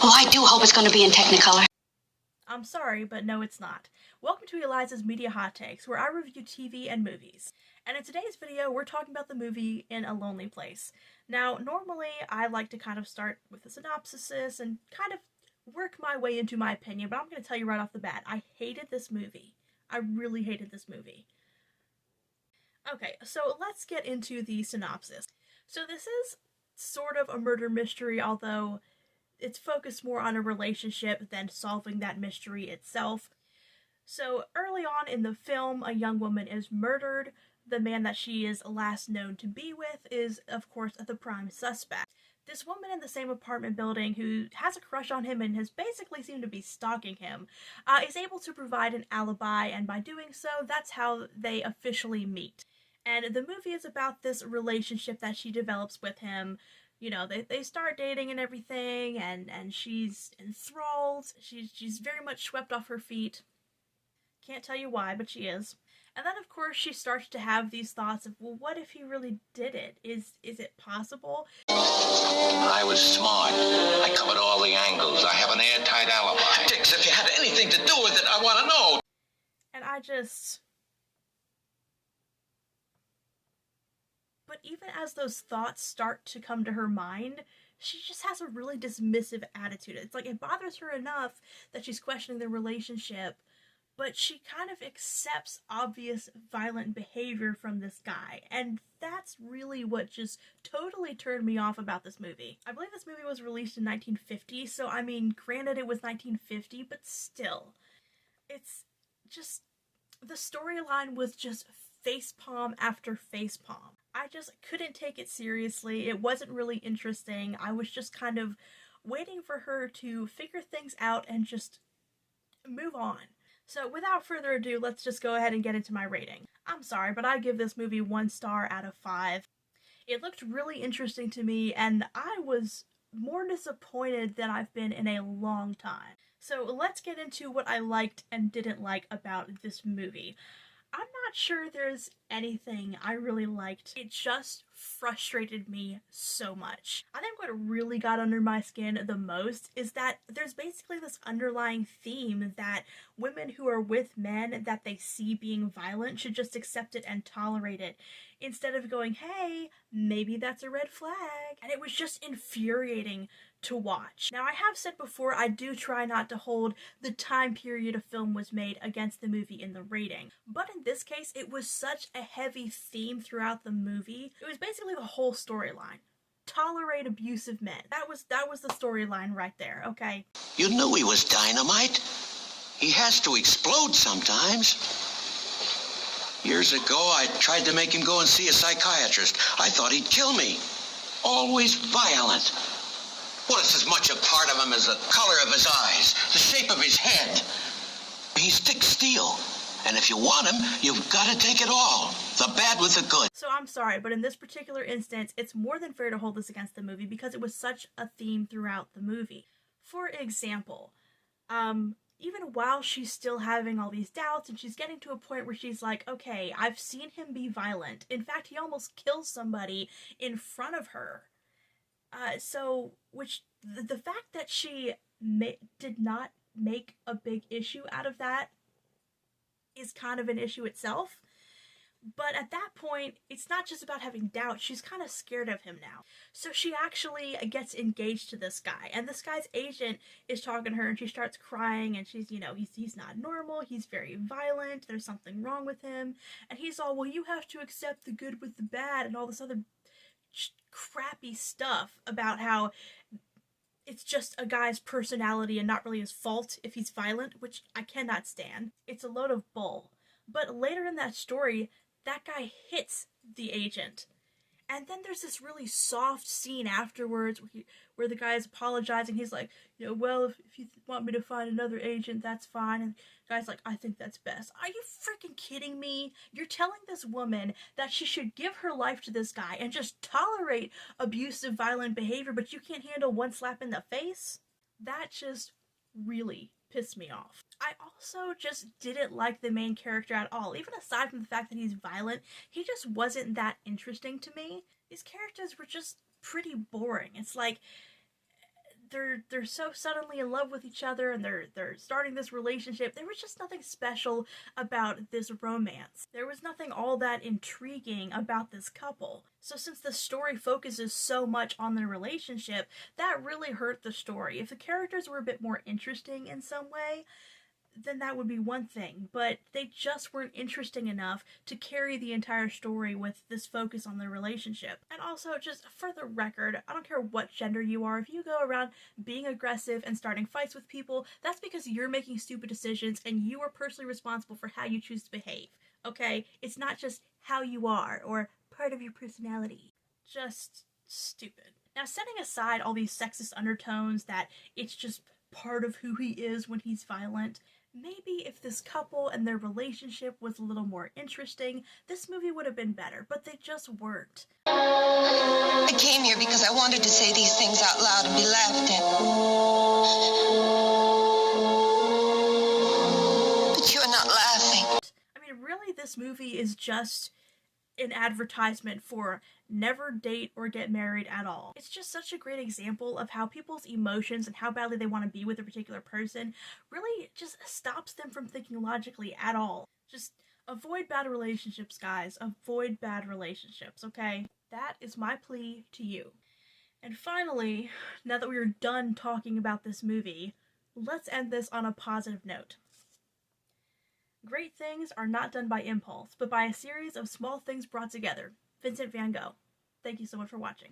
Oh, I do hope it's going to be in Technicolor. I'm sorry, but no, it's not. Welcome to Eliza's Media Hot Takes, where I review TV and movies. And in today's video, we're talking about the movie In a Lonely Place. Now, normally, I like to kind of start with a synopsis and kind of work my way into my opinion, but I'm going to tell you right off the bat, I hated this movie. I really hated this movie. Okay, so let's get into the synopsis. So this is sort of a murder mystery, although it's focused more on a relationship than solving that mystery itself. So early on in the film, a young woman is murdered. The man that she is last known to be with is, of course, the prime suspect. This woman in the same apartment building who has a crush on him and has basically seemed to be stalking him is able to provide an alibi, and by doing so, that's how they officially meet. And the movie is about this relationship that she develops with him. You know, they start dating and everything, and she's enthralled. She's very much swept off her feet. Can't tell you why, but she is. And then, of course, she starts to have these thoughts of, well, what if he really did it? Is it possible? I was smart. I covered all the angles. I have an airtight alibi. Dix, if you had anything to do with it, I want to know. And But even as those thoughts start to come to her mind, she just has a really dismissive attitude. It's like it bothers her enough that she's questioning the relationship, but she kind of accepts obvious violent behavior from this guy, and that's really what just totally turned me off about this movie. I believe this movie was released in 1950, so I mean, granted it was 1950, but still. It's just, the storyline was just facepalm after facepalm. I just couldn't take it seriously. It wasn't really interesting. I was just kind of waiting for her to figure things out and just move on. So without further ado, let's just go ahead and get into my rating. I'm sorry, but I give this movie 1 star out of 5. It looked really interesting to me, and I was more disappointed than I've been in a long time. So let's get into what I liked and didn't like about this movie. I'm not sure there's anything I really liked. It just frustrated me so much. I think what really got under my skin the most is that there's basically this underlying theme that women who are with men that they see being violent should just accept it and tolerate it, instead of going, hey, maybe that's a red flag. And it was just infuriating to watch. Now, I have said before, I do try not to hold the time period a film was made against the movie in the rating. But in this case, it was such a heavy theme throughout the movie. It was basically the whole storyline. Tolerate abusive men. That was the storyline right there, okay? You knew he was dynamite. He has to explode sometimes. Years ago, I tried to make him go and see a psychiatrist. I thought he'd kill me. Always violent. Well, it's as much a part of him as the color of his eyes, the shape of his head. He's thick steel. And if you want him, you've got to take it all. The bad with the good. So I'm sorry, but in this particular instance, it's more than fair to hold this against the movie because it was such a theme throughout the movie. For example, even while she's still having all these doubts and she's getting to a point where she's like, okay, I've seen him be violent. In fact, he almost kills somebody in front of her. The fact that she did not make a big issue out of that is kind of an issue itself. But at that point, it's not just about having doubt, she's kind of scared of him now. So she actually gets engaged to this guy, and this guy's agent is talking to her, and she starts crying, and she's, he's not normal, he's very violent, there's something wrong with him, and he's all, well, you have to accept the good with the bad, and all this other crappy stuff about how it's just a guy's personality and not really his fault if he's violent, which I cannot stand. It's a load of bull. But later in that story, that guy hits the agent. And then there's this really soft scene afterwards where the guy is apologizing. He's like, well, if you want me to find another agent, that's fine. And the guy's like, I think that's best. Are you freaking kidding me? You're telling this woman that she should give her life to this guy and just tolerate abusive, violent behavior, but you can't handle one slap in the face? That just really pissed me off. I also just didn't like the main character at all. Even aside from the fact that he's violent, he just wasn't that interesting to me. These characters were just pretty boring. It's like, they're so suddenly in love with each other, and they're starting this relationship. There was just nothing special about this romance. There was nothing all that intriguing about this couple. So since the story focuses so much on their relationship, that really hurt the story. If the characters were a bit more interesting in some way, then that would be one thing, but they just weren't interesting enough to carry the entire story with this focus on their relationship. And also, just for the record, I don't care what gender you are, if you go around being aggressive and starting fights with people, that's because you're making stupid decisions and you are personally responsible for how you choose to behave, okay? It's not just how you are or part of your personality. Just stupid. Now, setting aside all these sexist undertones that it's just part of who he is when he's violent, maybe if this couple and their relationship was a little more interesting, this movie would have been better, but they just weren't. I came here because I wanted to say these things out loud and be laughed at. But you're not laughing. I mean, really, this movie is just an advertisement for never date or get married at all. It's just such a great example of how people's emotions and how badly they want to be with a particular person really just stops them from thinking logically at all. Just avoid bad relationships, guys. Avoid bad relationships, okay? That is my plea to you. And finally, now that we are done talking about this movie, let's end this on a positive note. Great things are not done by impulse, but by a series of small things brought together. Vincent van Gogh. Thank you so much for watching.